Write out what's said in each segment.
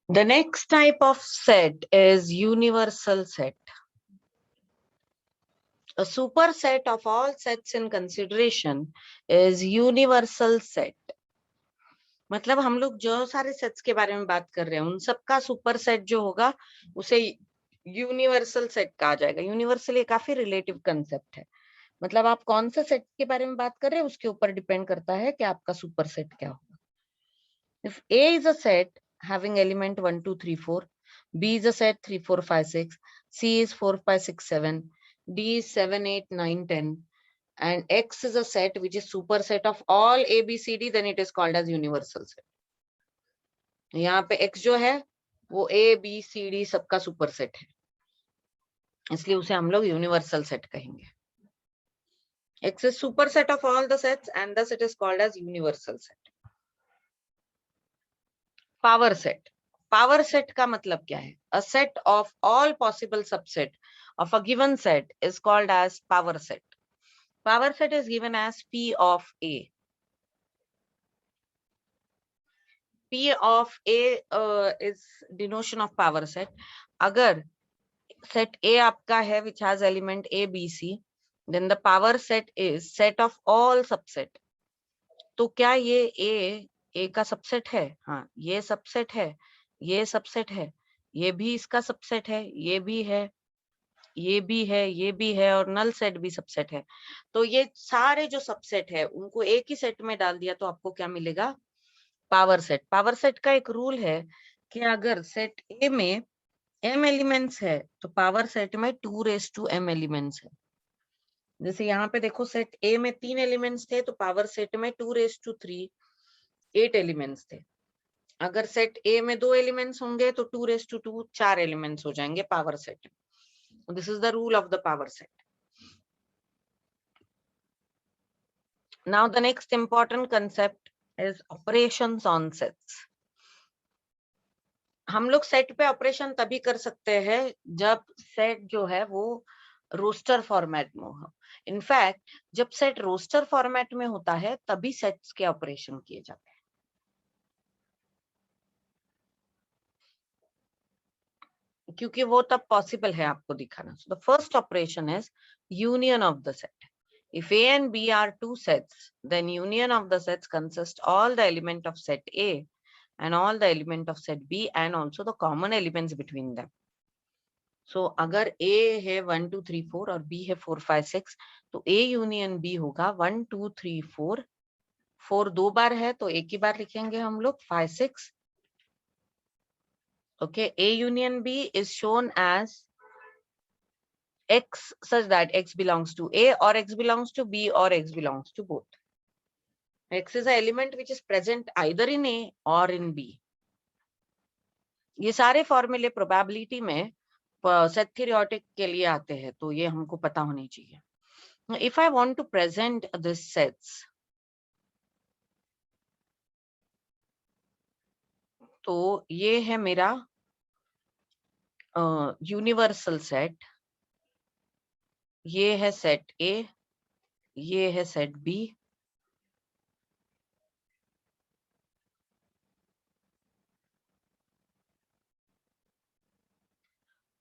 The next type of set is universal set. A superset of all sets in consideration is universal set. मतलब हम लोग जो सारे sets के बारे में बात कर रहे हैं उन सबका सुपरसेट जो होगा उसे यूनिवर्सल सेट कहा जाएगा। यूनिवर्सल ये काफी रिलेटिव कंसेप्ट है, मतलब आप कौन से सेट के बारे में बात कर रहे हैं उसके ऊपर डिपेंड करता है कि आपका सुपरसेट क्या होगा। If A is a set having element 1, 2, 3, 4, B is a set 3, 4, 5, 6, C is 4, 5, 6, 7, D is 7, 8, 9, 10, and X is a set which is superset of all A, B, C, D, then it is called as universal set. यहाँ पे X जो है वो A, B, C, D सबका superset है, इसलिए उसे हम लोग यूनिवर्सल सेट कहेंगे. X is superset of all the sets and thus it is called as universal set. Power set. Power set का मतलब क्या है? A set of all possible subset of a given set is called as power set. Power set is given as P of A. P of A is denotion of power set. अगर set A आपका है which has element A, B, C, then the power set is set of all subset. तो क्या ये A का subset है? हाँ, ये सबसेट है, ये सबसेट है, ये भी इसका सबसेट है, ये भी है, ये भी है, ये भी है और नल सेट भी सबसेट है. तो ये सारे जो सबसेट है उनको एक ही सेट में डाल दिया तो आपको क्या मिलेगा? Power set. पावर सेट का एक रूल है कि अगर सेट ए में m एलिमेंट्स है तो पावर सेट में 2m एलिमेंट्स है. जैसे यहाँ पे देखो सेट ए में 3 एलिमेंट्स थे तो पावर सेट में 2 8 एलिमेंट्स थे. अगर सेट ए में 2 एलिमेंट्स होंगे तो 2 4 एलिमेंट्स हो जाएंगे power set. This is the rule of the power set. Now the next important concept is operations on sets. हम लोग सेट पे ऑपरेशन तभी कर सकते हैं जब सेट जो है वो रोस्टर फॉर्मेट में हो. इनफैक्ट जब सेट रोस्टर फॉर्मेट में होता है तभी सेट्स के ऑपरेशन किए जाते हैं. क्योंकि वो तब पॉसिबल है आपको दिखाना. So the first operation is union of the set. If A and B are two sets, then union of the sets consists all the element of set A and all the element of set B and also the common elements between them. So अगर A है 1 2 3 4 और B है 4 5 6 तो A union B होगा 1 2 3 4. 4 दो बार है तो एक ही बार लिखेंगे हम लोग 5 6. Okay, A union B is shown as X such that X belongs to A or X belongs to B or X belongs to both. X is an element which is present either in A or in B. ये सारे फॉर्मूले probability में set theoretic के लिए आते हैं तो ये हमको पता होनी चाहिए. If I want to present this sets, तो ये है मेरा यूनिवर्सल सेट. ये है सेट A, ये है set B.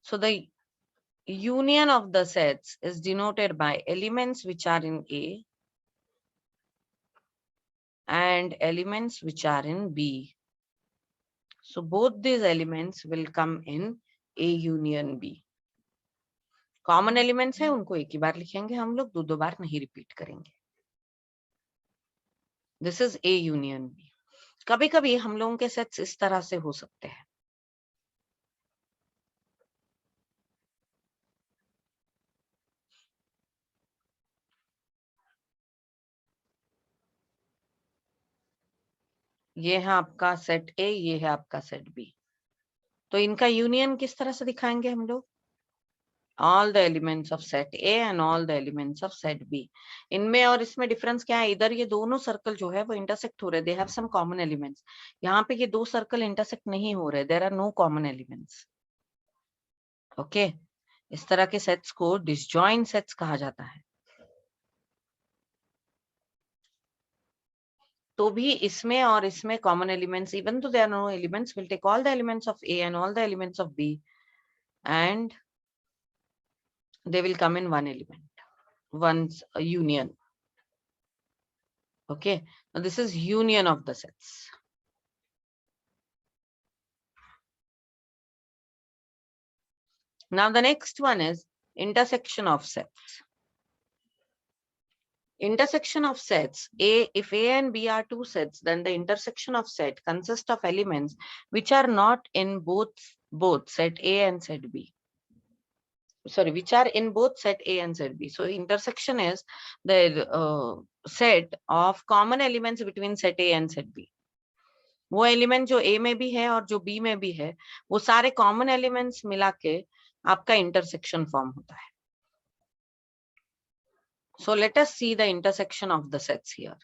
So the union of the sets is denoted by elements which are in A and elements which are in B. So both these elements will come in A union B. Common elements है उनको एक ही बार लिखेंगे हम लोग, दो बार नहीं repeat करेंगे. This is A union B. कभी कभी हम लोगों के सेट्स इस तरह से हो सकते हैं. ये है आपका सेट A, ये है आपका सेट B. तो इनका यूनियन किस तरह से दिखाएंगे हम लोग? all the elements of set A and all the elements of set B. इनमें और इसमें डिफरेंस क्या है? इधर ये दोनों सर्कल जो है वो इंटरसेक्ट हो रहे, they have some common elements. यहाँ पे ये दो सर्कल इंटरसेक्ट नहीं हो रहे, there are no common elements. Okay, इस तरह के सेट्स को डिसजॉइंट सेट्स कहा जाता है. तो भी इसमें और इसमें common elements, even though there are no elements, will take all the elements of A and all the elements of B, and they will come in one element, one's union. Okay, now this is union of the sets. Now the next one is intersection of sets. Intersection of sets. If A and B are two sets, then the intersection of set consists of elements which are not in both set A and set B. Sorry, which are in both set A and set B. So intersection is the set of common elements between set A and set B. वो element जो A में भी है और जो B में भी है, वो सारे कॉमन एलिमेंट्स मिला के आपका इंटरसेक्शन फॉर्म होता है. So let us see the intersection of the sets here.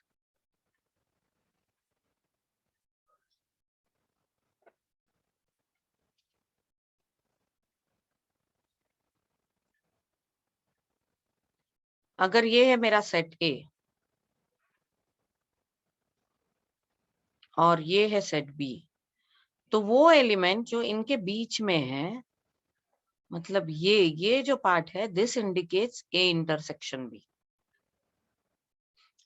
अगर ये है मेरा सेट A और ये है सेट B, तो वो एलिमेंट जो इनके बीच में है, मतलब ये जो पार्ट है, this indicates A intersection B.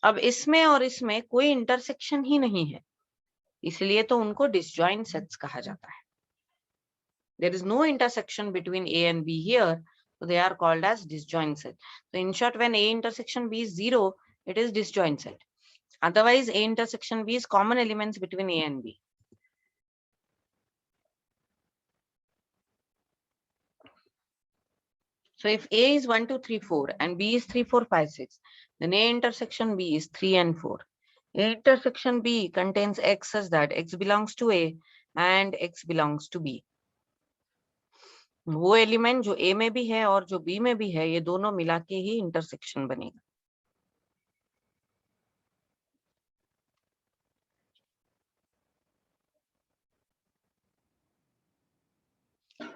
अब इसमें और इसमें कोई इंटरसेक्शन ही नहीं है, इसलिए तो उनको डिसजॉइंट सेट्स कहा जाता है. There is no intersection between A and B here, so they are called as disjoint set. So in short, when A intersection B is 0, it is disjoint set. Otherwise, A intersection B is common elements between A and B. So if A is 1, 2, 3, 4 and B is 3, 4, 5, 6, then A intersection B is 3 and 4. A intersection B contains X such that X belongs to A and X belongs to B. वो element जो A में भी है और जो B में भी है, ये दोनों मिला के ही इंटरसेक्शन बनेगा.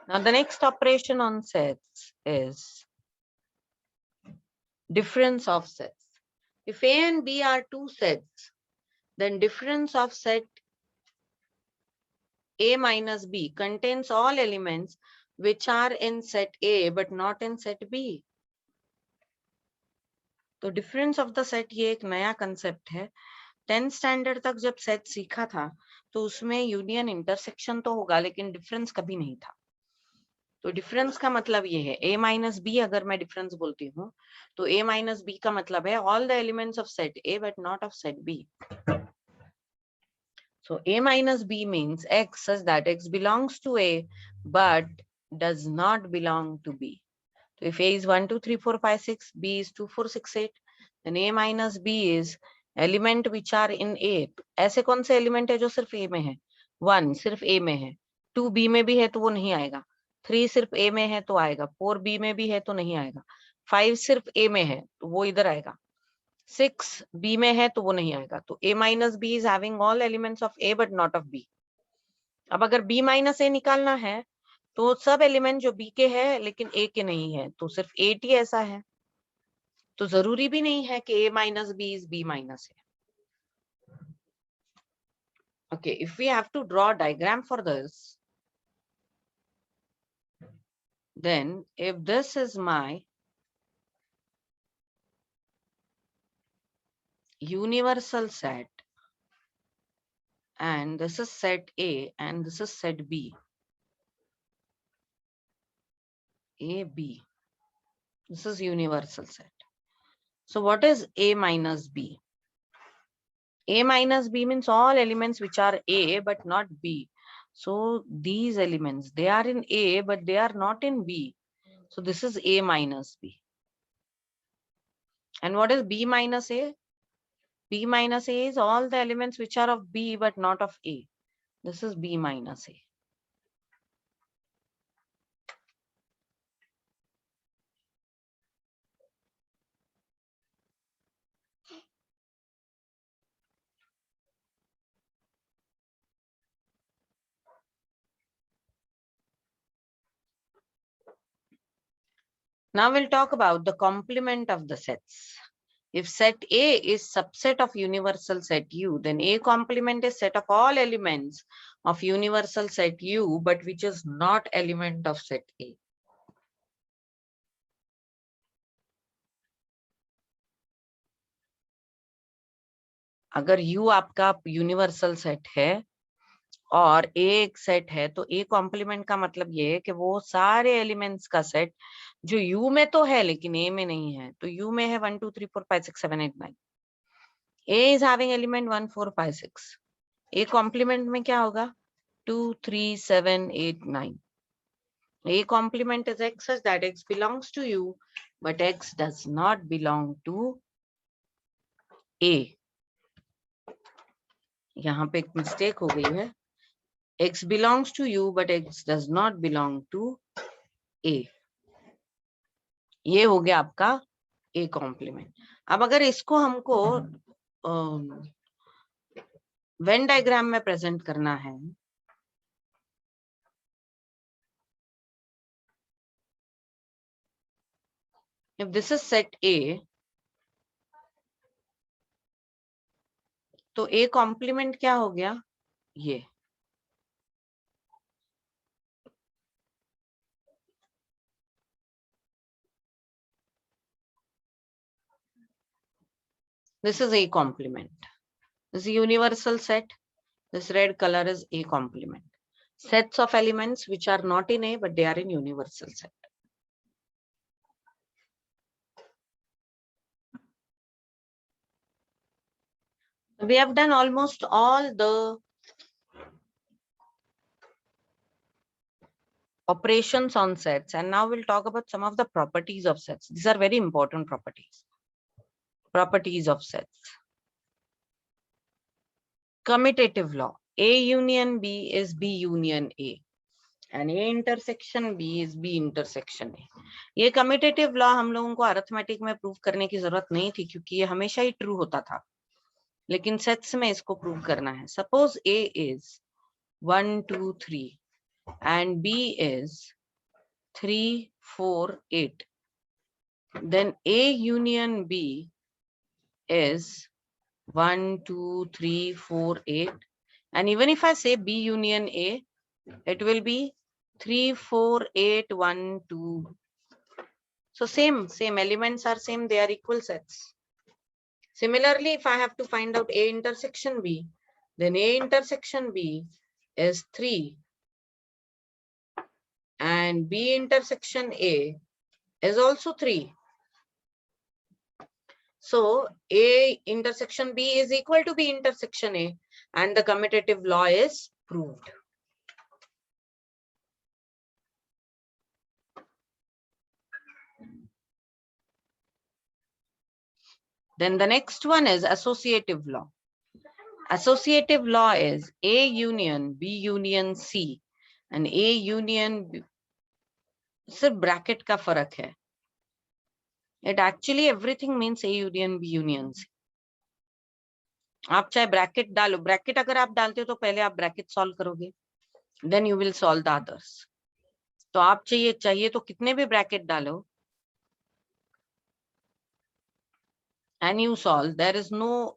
Now the next operation on sets is difference of sets. If A and B are two sets, then difference of set A minus B contains all elements which are in set A but not in set B. तो difference of the set ये एक नया concept है. 10th standard तक जब set सीखा था तो उसमें यूनियन इंटरसेक्शन तो होगा लेकिन डिफरेंस कभी नहीं था. तो डिफरेंस का मतलब ये है A माइनस बी. अगर मैं डिफरेंस बोलती हूँ तो A माइनस बी का मतलब है all the elements of set A but not of set B. So A minus B means X such that X belongs to A but does not belong to B. So if A is 1, 2, 3, 4, 5, 6, B is 2, 4, 6, 8, then A minus B is element which are in A. ऐसे कौन से element है जो सिर्फ A में है? 1 सिर्फ A में है, 2 B में भी है तो वो नहीं आएगा, 3 सिर्फ A में है तो आएगा, 4 B में भी है तो नहीं आएगा, 5 सिर्फ A में है तो वो इधर आएगा, 6 B में है तो वो नहीं आएगा. तो A minus B is having all elements of A but not of B. अब अगर B minus A निकालना है तो सब एलिमेंट जो B के है लेकिन A के नहीं है, तो सिर्फ 8 ही ऐसा है. तो जरूरी भी नहीं है कि A minus B is B minus A. Okay, if we have to draw a diagram for this, then if this is my universal set and this is set A and this is set B, A, B, this is universal set. So what is A minus B? A minus B means all elements which are A but not B. So these elements, they are in A but they are not in B. So this is A minus B. And what is B minus A? B minus A is all the elements which are of B but not of A. This is B minus A. Now we'll talk about the complement of the sets. If set A is subset of universal set U, then A complement is set of all elements of universal set U, but which is not element of set A. अगर U आपका universal set है और A एक set है, तो A complement का मतलब ये है कि वो सारे एलिमेंट्स का सेट जो U में तो है लेकिन A में नहीं है. तो U में है 1 2 3 4 5 6 7 8 9. A is having element 1 4 5 6. A complement में क्या होगा? 2 3 7 8 9. A complement is X such that X belongs to U, but X does not belong to A. यहाँ पे एक मिस्टेक हो गई है. X belongs to U, but X does not belong to A. ये हो गया आपका A complement. अब अगर इसको हमको वेन डायग्राम में प्रेजेंट करना है, if this is set A, तो A complement क्या हो गया? ये. This is A complement. This is a universal set. This red color is A complement. Sets of elements which are not in A, but they are in universal set. We have done almost all the operations on sets, and now we'll talk about some of the properties of sets. These are very important properties. Properties of sets. Commutative law. A union B is B union A. And A intersection B is B intersection A. ये commutative law हम लोगों को arithmetic में prove करने की जरूरत नहीं थी, क्योंकि ये हमेशा ही ट्रू होता था. लेकिन सेट्स में इसको प्रूव करना है. Suppose A is 1 2 3 and B is 3 4 8. Then A union B is 1 2 3 4 8. And even if I say B union A, it will be 3 4 8 1 2. So same elements are same, they are equal sets. Similarly, if I have to find out A intersection B, then A intersection B is 3 and B intersection A is also 3. So A intersection B is equal to B intersection A, and the commutative law is proved. Then the next one is associative law. Associative law is A union B union C and A union B. सिर्फ bracket का फर्क है. It actually everything means A union B union C. आप चाहे bracket डालो, bracket अगर आप डालते हो तो पहले आप ब्रैकेट सॉल्व करोगे, then you will solve the others. तो आप चाहिए तो कितने भी ब्रैकेट डालो and you solve, there is no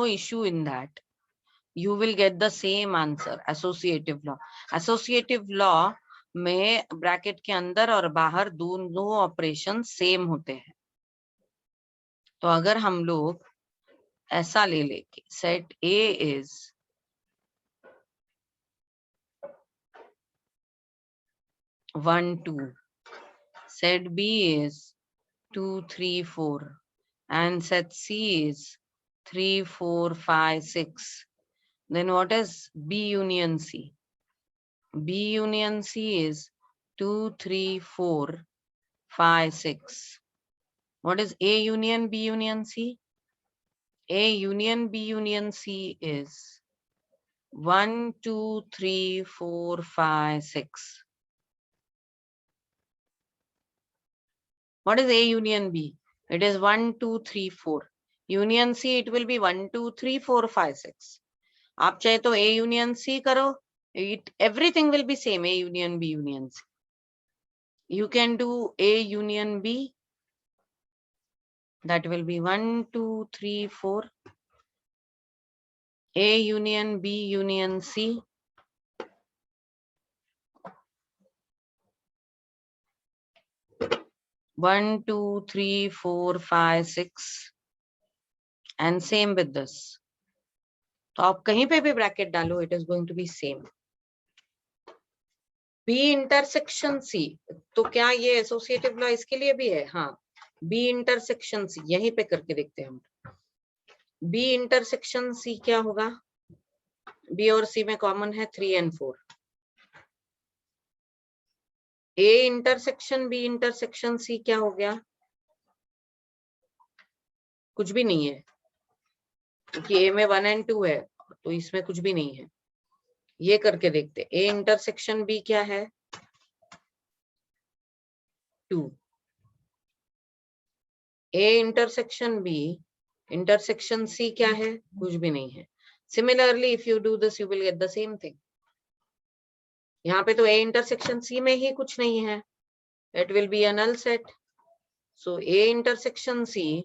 issue in that. You will get the same answer. Associative law. Associative law में ब्रैकेट के अंदर और बाहर दोनों ऑपरेशन सेम होते हैं. तो अगर हम लोग ऐसा ले लेके set A is one, 2, set B is 2, 3, 4, and set C is 3, 4, 5, 6. Then what is B union C? B union C is 2, 3, 4, 5, 6. What is A union B union C? A union B union C is 1, 2, 3, 4, 5, 6. What is A union B? It is 1, 2, 3, 4. Union C, it will be 1, 2, 3, 4, 5, 6. आप चाहे तो A union C करो, everything will be same, A union B union C. You can do A union B. That will be 1, 2, 3, 4. A union B union C. 1, 2, 3, 4, 5, 6. And same with this. तो आप कहीं पे भी bracket डालो, it is going to be same. B intersection C. तो क्या ये associative law इसके लिए भी है? हाँ, B इंटरसेक्शन C यहीं पे करके देखते हैं हम. B इंटरसेक्शन C क्या होगा? B और C में कॉमन है 3 and 4. A intersection B intersection C क्या हो गया? कुछ भी नहीं है, क्योंकि A में 1 and 2 है, तो इसमें कुछ भी नहीं है. ये करके देखते. A इंटरसेक्शन B क्या है? 2. A intersection B intersection C क्या है? कुछ भी नहीं है. Similarly, if you do this, you will get the same thing. यहाँ पे तो A इंटरसेक्शन C में ही कुछ नहीं है. It will be a null set. So A intersection C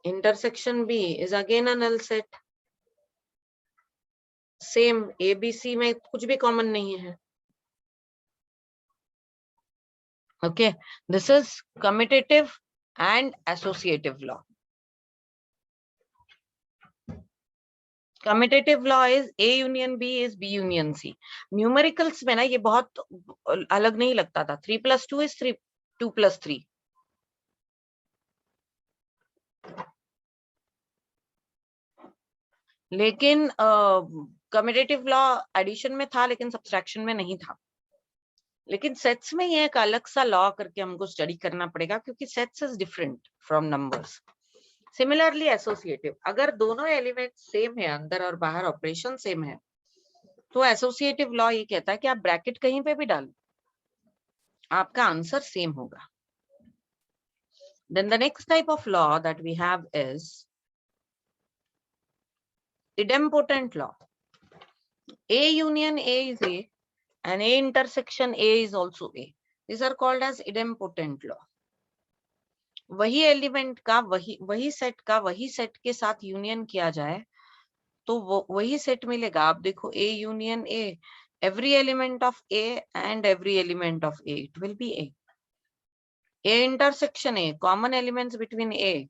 intersection B is again a null set. Same A B C में कुछ भी common नहीं है. Okay, this is commutative and associative law. Commutative law is A union B is B union C. Numericals में ना ये बहुत अलग नहीं लगता था. 3 plus 2 is 3, 2 plus 3. लेकिन कम्यूटेटिव लॉ एडिशन में था, लेकिन सब्सट्रैक्शन में नहीं था. लेकिन सेट्स में ये एक अलग सा लॉ करके हमको स्टडी करना पड़ेगा, क्योंकि sets is different from numbers. Similarly associative, अगर दोनों एलिमेंट सेम है, अंदर और बाहर ऑपरेशन सेम है, तो एसोसिएटिव लॉ ये कहता है कि आप ब्रैकेट कहीं पे भी डालो, आपका आंसर सेम होगा. Then the next type of law that we have is idempotent law. A union A is A and A intersection A is also A. These are called as idempotent law. वही element का वही set के साथ union किया जाए तो वही set मिलेगा. आप देखो A union A, every element of A and every element of A, it will be A. A intersection A, common elements between A,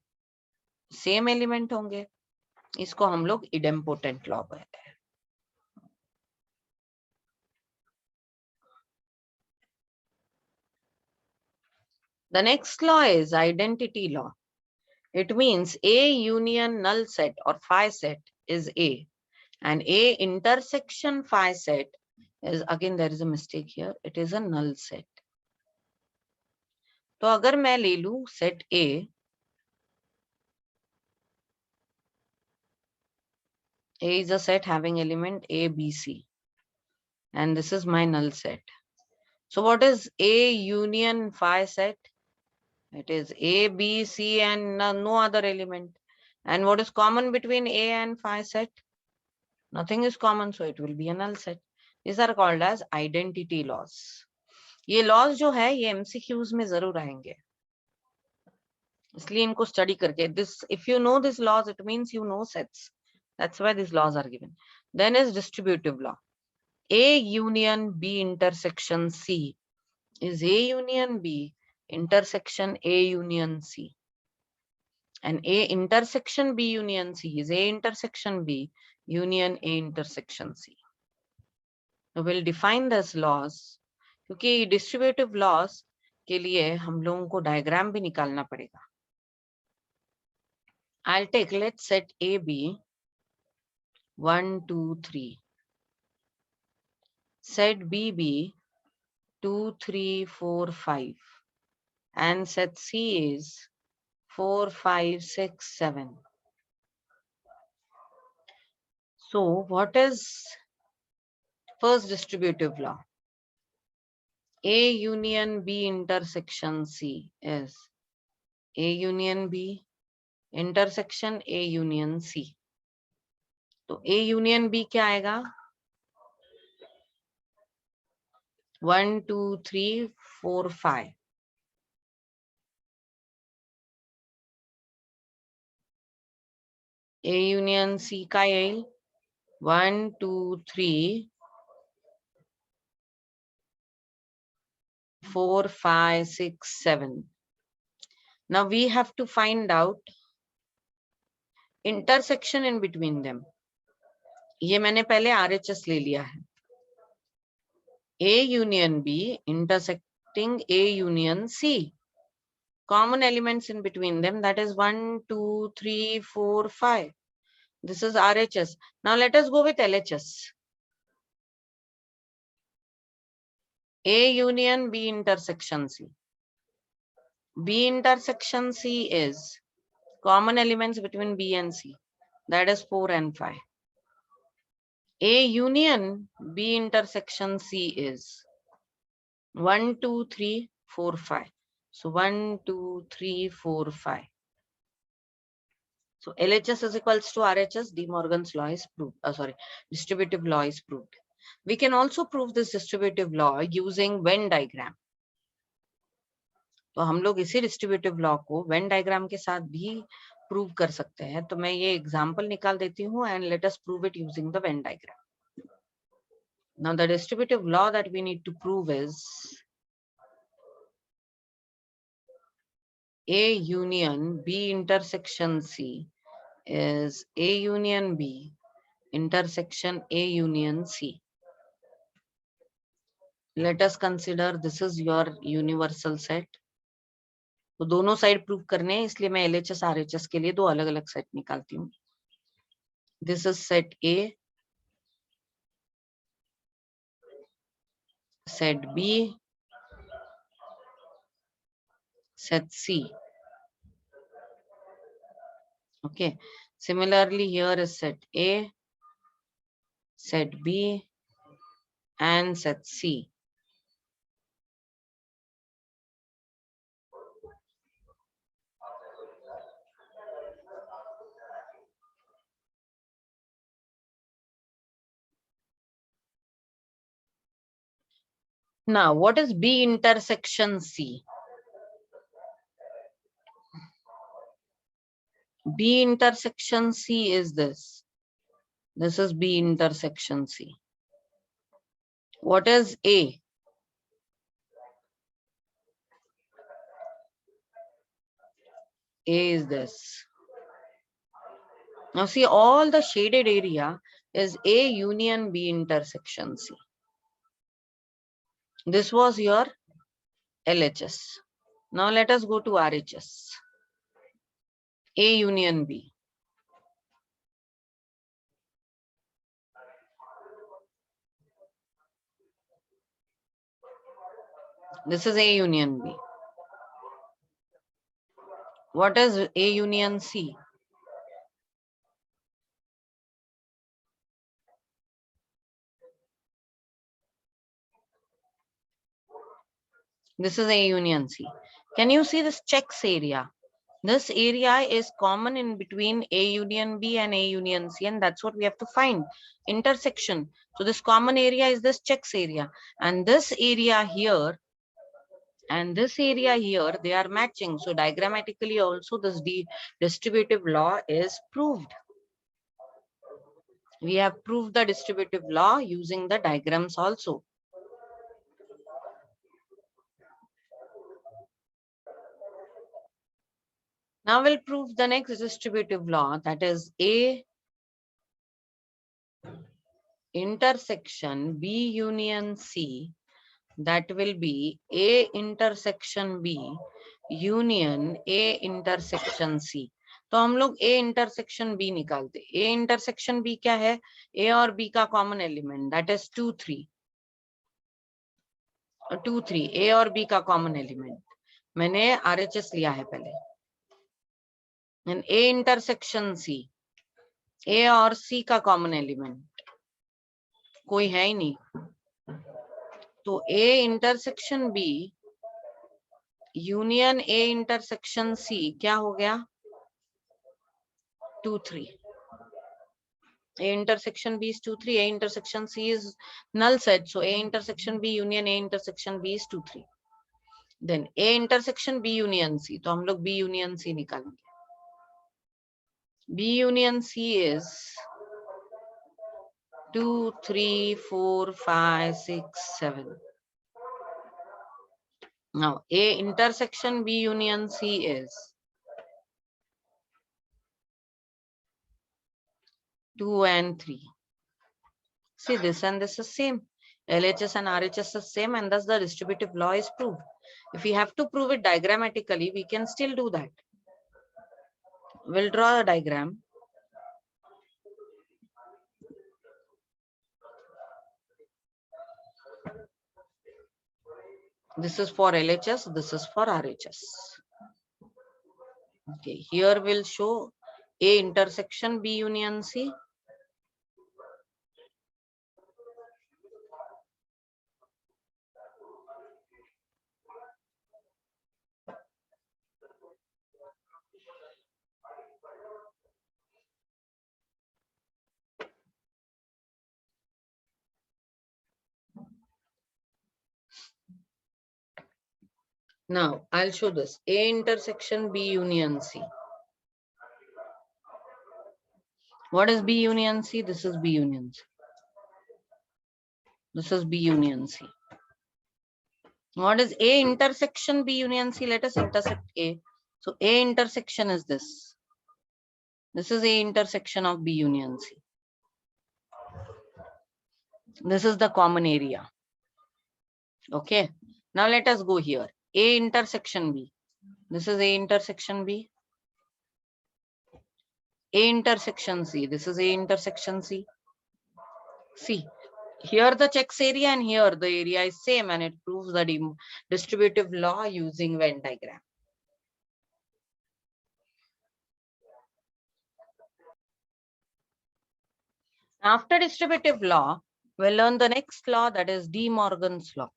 same element होंगे. इसको हम लोग idempotent law कहते हैं. The next law is identity law. It means A union null set or phi set is A, and A intersection phi set is, again there is a mistake here, it is a null set. तो अगर मैं ले लूं set A is a set having element A, B, C, and this is my null set. So what is A union phi set? It is A, B, C and no other element. And what is common between A and phi set? Nothing is common, so it will be a null set. These are called as identity laws. ये laws जो है ये MCQs में जरूर आएंगे, इसलिए इनको study करके. This, if you know these laws, it means you know sets. That's why these laws are given. Then is distributive law. A union B intersection C is A union B intersection A union C. And A intersection B union C is A intersection B union A intersection C. We will define these laws, क्योंकि distributive laws के लिए हम लोगों को diagram भी निकालना पड़ेगा. I'll take, let's set A B 1, 2, 3. Set B B 2, 3, 4, 5. And set C is 4, 5, 6, 7. So what is first distributive law? A union B intersection C is A union B intersection A union C. तो A union B क्या आएगा? 1, 2, 3, 4 5. A union C का येईल 1 2 3 4 5 6 7. Now we have to find out intersection in between them. ये मैंने पहले RHS ले लिया है. A union B intersecting A union C. Common elements in between them, that is 1 2 3 4 5. This is RHS. Now let us go with LHS. A union B intersection C. B intersection C is common elements between B and C, that is 4 and 5. A union B intersection C is 1 2 3 4 5. So 1 2 3 4 5. So LHS is equals to RHS. De Morgan's law is proved. Distributive law is proved. We can also prove this distributive law using Venn diagram. तो हम लोग इसी distributive law को Venn diagram के साथ भी prove कर सकते हैं. तो मैं ये एग्जांपल निकाल देती हूँ and let us prove it using the Venn diagram. Now the distributive law that we need to prove is A union B intersection C is A union B intersection A union C. Let us consider this is your universal set. तो दोनों side prove करने हैं, इसलिए मैं LHS RHS के लिए दो अलग अलग सेट निकालती हूँ. This is set A, set B, set C. Okay. Similarly, here is set A, set B, and set C. Now, what is B intersection C? B intersection C is this. This is B intersection C. What is A? A is this. Now see, all the shaded area is A union B intersection C. This was your LHS. Now let us go to RHS. A union B. This is A union B. What is A union C? This is A union C. Can you see this checks area? This area is common in between A union B and A union C, and that's what we have to find. Intersection. So this common area is this checks area, and this area here and this area here, they are matching. So diagrammatically also this distributive law is proved. We have proved the distributive law using the diagrams also. Now we'll prove the next distributive law, that is A intersection B union C, that will be A intersection B union A intersection C. तो हम लोग A intersection B निकालते. A intersection B क्या है? A और B का common element, that is 2 3. 2 3 A और B का common element. मैंने RHS लिया है पहले. And A intersection C, A और C का common element कोई है ही नहीं. तो A intersection B union A intersection C क्या हो गया? 2 3. A intersection B is 2 3. A intersection C is null set. So A intersection B union A intersection B is 2 3. Then A intersection B union C. तो हम लोग B union C निकालेंगे. B union C is 2, 3, 4, 5, 6, 7. Now A intersection B union C is 2 and 3. See, this and this is same. LHS and RHS is same, and thus the distributive law is proved. If we have to prove it diagrammatically, we can still do that. We'll draw a diagram. This is for LHS, this is for RHS. Okay, here we'll show A intersection B union C. Now, I'll show this. A intersection B union C. What is B union C? This is B union C. This is B union C. What is A intersection B union C? Let us intersect A. So A intersection is this. This is A intersection of B union C. This is the common area. Okay. Now let us go here. A intersection B. This is A intersection B. A intersection C. This is A intersection C. See, here the checks area and here the area is same, and it proves the distributive law using Venn diagram. After distributive law, we'll learn the next law, that is De Morgan's law.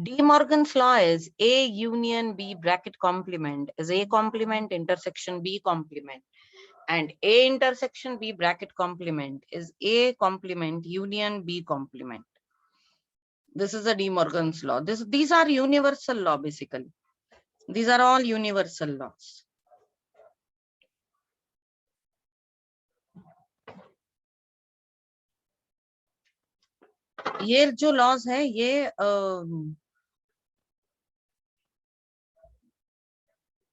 De Morgan's law is A union B bracket complement is A complement intersection B complement, and A intersection B bracket complement is A complement union B complement. This is a De Morgan's law. These are universal law basically. These are all universal laws. ये जो laws है ये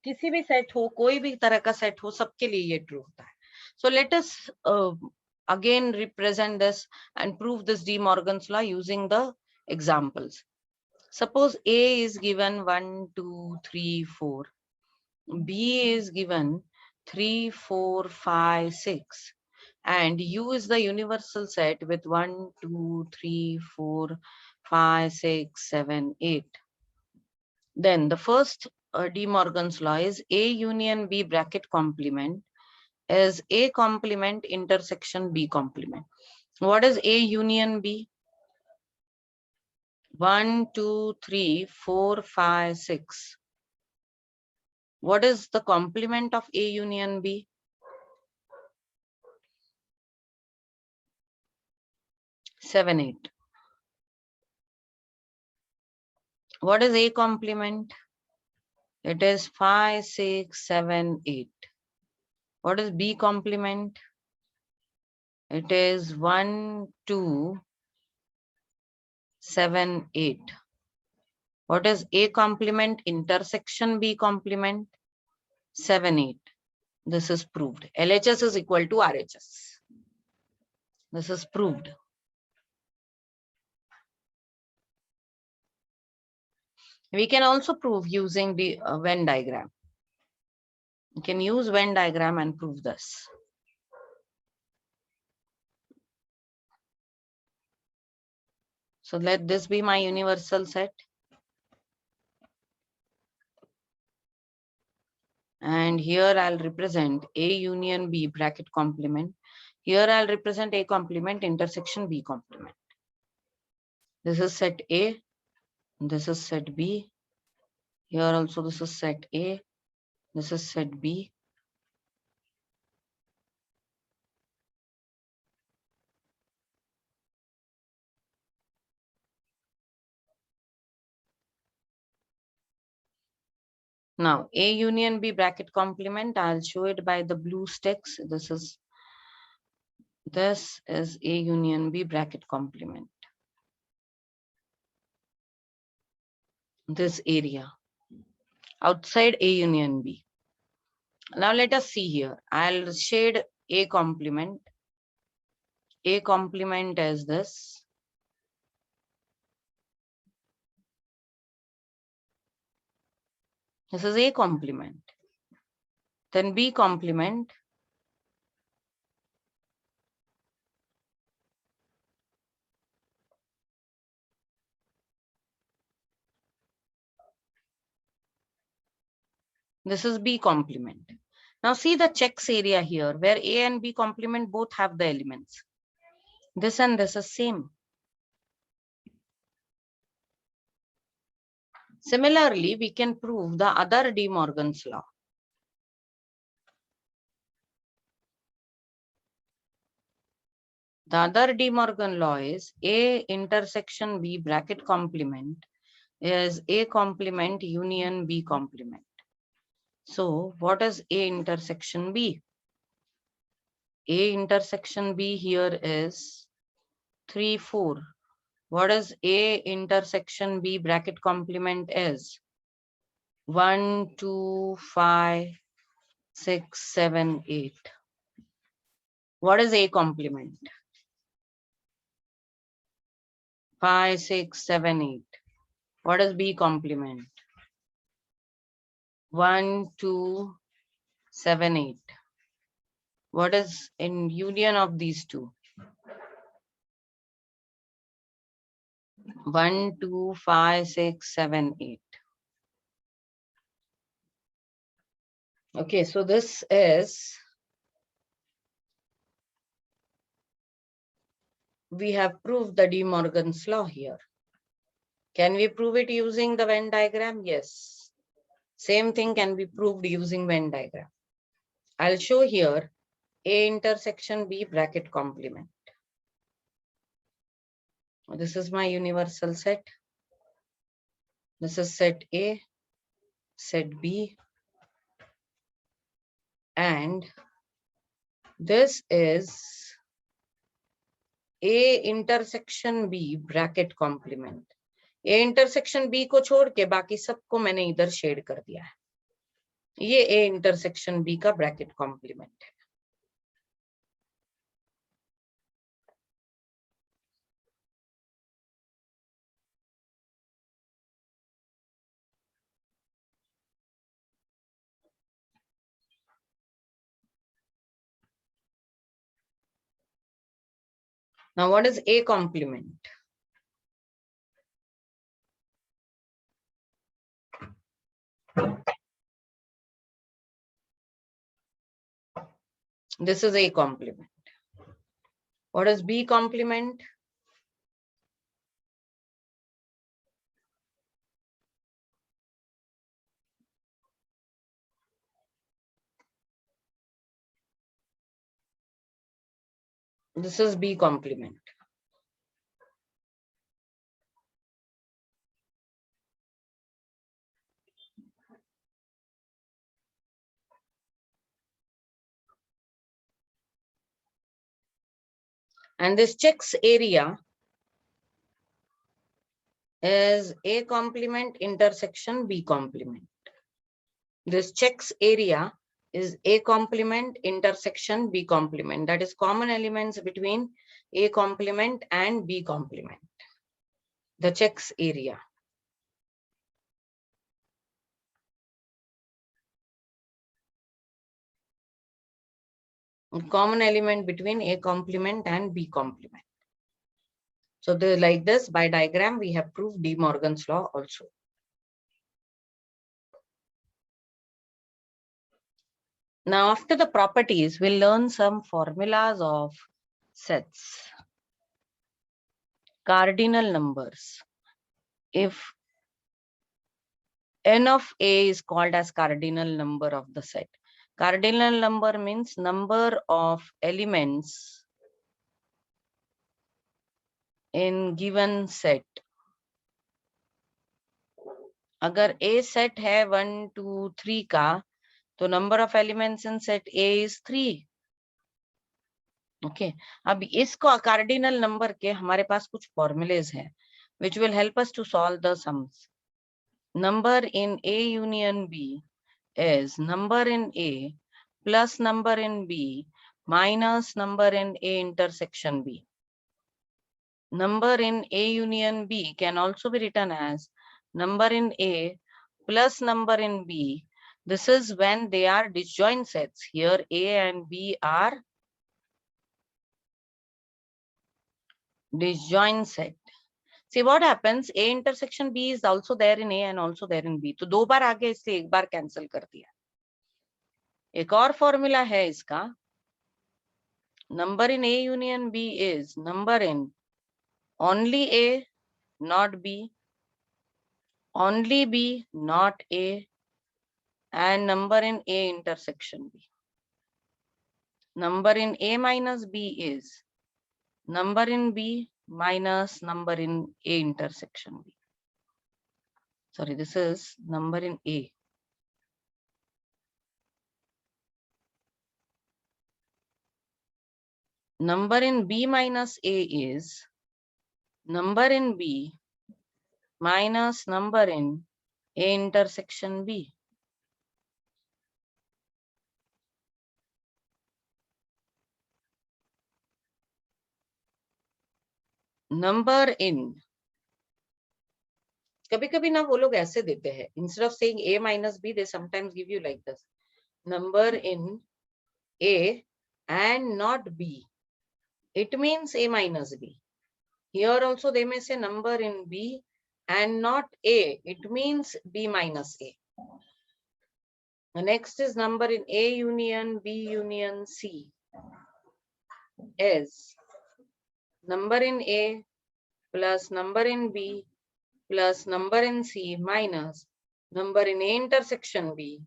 किसी भी set हो, कोई भी तरह का सेट हो, सबके लिए ये ट्रू होता है. So let us again represent this and prove this De Morgan's law using the examples. Suppose A is given 1, 2, 3, 4. B is given 3, 4, 5, 6. And U is the universal set with 1, 2, 3, 4, 5, 6, 7, 8. Then the first De Morgan's law is A union B bracket complement is A complement intersection B complement. What is A union B? 1, 2, 3, 4, 5, 6. What is the complement of A union B? 7, 8. What is A complement? It is 5, 6, 7, 8. What is B complement? It is 1, 2, 7, 8. What is A complement intersection B complement? 7, 8. This is proved. LHS is equal to RHS. This is proved. We can also prove using the Venn diagram. You can use Venn diagram and prove this. So let this be my universal set. And here I'll represent A union B bracket complement. Here I'll represent A complement intersection B complement. This is set A. This is set B. Here also this is set A. This is set B. Now A union B bracket complement, I'll show it by the blue sticks. This is A union B bracket complement. This area outside A union B. Now let us see here. I'll shade A complement. A complement as this. This is A complement. Then B complement. This is B complement. Now see the checks area here where A and B complement both have the elements. This and this is same. Similarly, we can prove the other De Morgan's law. The other De Morgan law is A intersection B bracket complement is A complement union B complement. So what is A intersection B? A intersection B here is 3, 4. What is A intersection B bracket complement is? 1, 2, 5, 6, 7, 8. What is A complement? 5, 6, 7, 8. What is B complement? 1, 2, 7, 8. What is in union of these two? 1, 2, 5, 6, 7, 8. Okay, so this is, we have proved the De Morgan's law here. Can we prove it using the Venn diagram? Yes. Same thing can be proved using Venn diagram. I'll show here A intersection B bracket complement. This is my universal set. This is set A, set B, and this is A intersection B bracket complement. A intersection B को छोड़ के बाकी सबको मैंने इधर shade कर दिया है. ये A intersection B का ब्रैकेट कॉम्प्लीमेंट है. Now what is A complement? This is A complement. What is B complement? This is B complement. And this checks area is A complement intersection B complement. This checks area is A complement intersection B complement. That is common elements between A complement and B complement. The checks area. Common element between A complement and B complement. So like this, by diagram, we have proved De Morgan's law also. Now, after the properties, we'll learn some formulas of sets. Cardinal numbers. If n of A is called as cardinal number of the set. Cardinal number means number of elements in given set अगर A set है 1 2 3 का, तो number of elements in set A is 3. Okay, अब इसको cardinal number के हमारे पास कुछ formulas हैं which will help us to solve the sums. Number in A union B is number in A plus number in B minus number in A intersection B. Number in A union B can also be written as number in A plus number in B. This is when they are disjoint sets. Here A and B are disjoint set. See what happens, A intersection B is also there in A and also there in B. तो दो बार आगे इसलिए एक बार cancel कर दिया. एक और formula है इसका, number in A union B is number in only A not B, only B not A, and number in A intersection B. Number in A minus B is number in B minus number in A intersection B. Sorry, this is number in A. Number in B minus A is number in B minus number in A intersection B. Number in, कभी कभी ना वो लोग ऐसे देते हैं, instead of saying A minus B, they sometimes give you like this, number in A and not B. It means A minus B. Here also they may say number in B and not A. It means B minus A. The next is number in A union B union C is number in A plus number in B plus number in C minus number in A intersection B,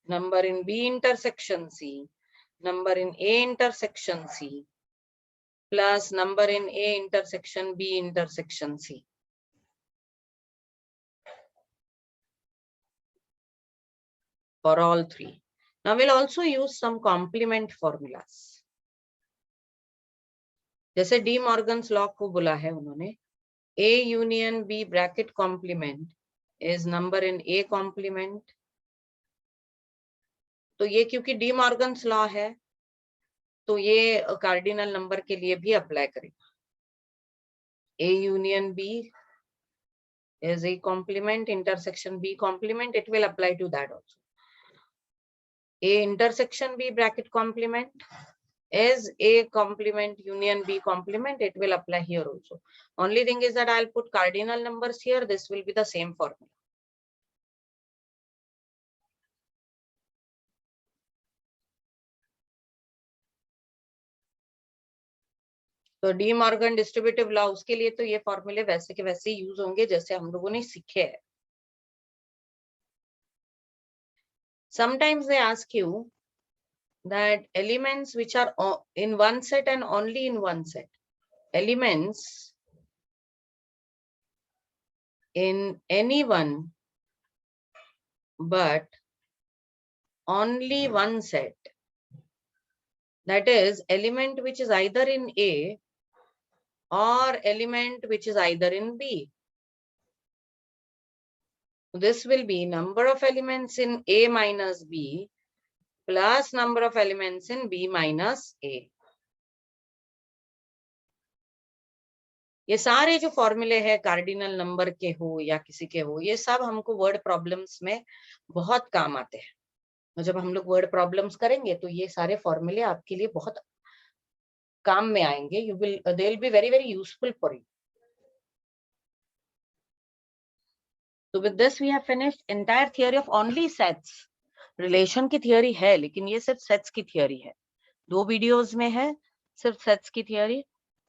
number in B intersection C, number in A intersection C plus number in A intersection B intersection C. For all three. Now we'll also use some complement formulas. जैसे D Morgan's law को बोला है उन्होंने, A union B bracket complement is number in A complement. तो ये क्योंकि D Morgan's law है तो ये कार्डिनल नंबर के लिए भी अप्लाई करेगा. A union B is A complement, intersection B complement, it will apply to that also. A intersection B bracket complement is A complement union B complement, it will apply here also. Only thing is that I'll put cardinal numbers here, this will be the same formula. तो De Morgan distributive law, उसके लिए तो ये फॉर्मूले वैसे के वैसे use होंगे जैसे हम लोगों ने सीखे हैं. Sometimes they ask you that elements which are in one set and only in one set, elements in any one but only one set, that is element which is either in A or element which is either in B. This will be number of elements in A minus B plus number of elements in B minus A. ये सारे जो फॉर्मूले है cardinal number के हो या किसी के हो, ये सब हमको वर्ड प्रॉब्लम्स में बहुत काम आते हैं. तो जब हम लोग वर्ड प्रॉब्लम्स करेंगे तो ये सारे फॉर्मूले आपके लिए बहुत काम में आएंगे. You will, they will be very very useful for you. So with this we have finished entire theory of only sets. Relation की थियोरी है लेकिन ये सिर्फ सेट्स की थियोरी है. 2 वीडियोस में है सिर्फ सेट्स की theory,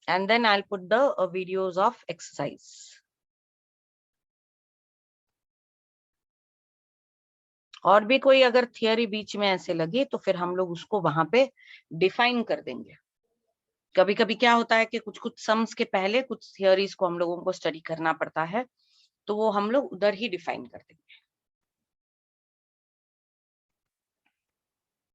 and then I'll put the videos of exercise. और भी कोई अगर थियोरी बीच में ऐसे लगे तो फिर हम लोग उसको वहां पे डिफाइन कर देंगे. कभी कभी क्या होता है कि कुछ कुछ सम्स के पहले कुछ थियोरीज को हम लोगों को स्टडी करना पड़ता है, तो वो हम लोग उधर ही डिफाइन कर देंगे।